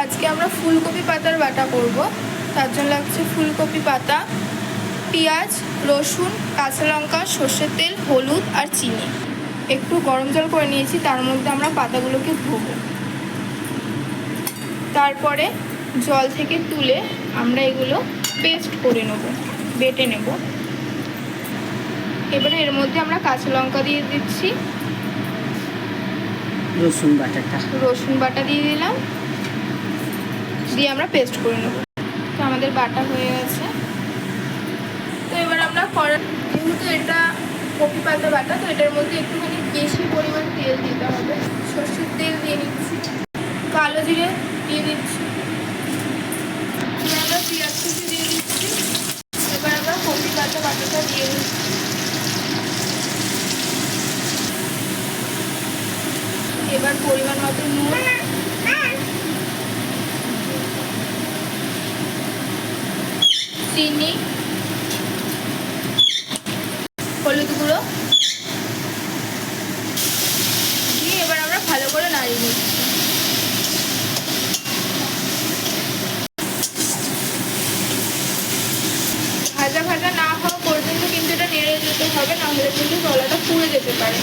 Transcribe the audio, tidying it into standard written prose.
আজকে আমরা ফুলকপি পাতার বাটা করব। তার জন্য লাগছে ফুলকপি পাতা, পেঁয়াজ, রসুন, কাঁচা লঙ্কা, সর্ষের তেল, হলুদ আর চিনি। একটু গরম জল করে নিয়েছি, তার মধ্যে আমরা পাতাগুলোকে ধোবো। তারপরে জল থেকে তুলে আমরা এগুলো পেস্ট করে নেব, বেটে নেব। এবারে এর মধ্যে আমরা কাঁচা লঙ্কা দিয়ে দিচ্ছি, রসুন বাটা দিয়ে দিলাম, দিয়ে আমরা পেস্ট করে নেব। তো আমাদের বাটা হয়ে গেছে। তো এবার আমরা যেহেতু এটা কপি পাতা বাটা, তো এটার মধ্যে একটুখানি বেশি পরিমাণ তেল দিতে হবে। সর্ষের তেল দিয়ে নিচ্ছি, কালো জিরে দিয়ে দিচ্ছি, আমরা পেঁয়াজ কুচি দিয়ে দিচ্ছি। এবার আমরা কপি পাতা বাটাটা দিয়ে দিচ্ছি। এবার পরিমাণ মতো নুন, চিনি, হলুদ গুঁড়ো দিয়ে এবার আমরা ভালো করে নাড়িয়ে নিচ্ছি। ভাজা ভাজা না হওয়া পর্যন্ত কিন্তু এটা নেড়ে যেতে হবে, নাহলে কিন্তু তলাটা পুড়ে যেতে পারে।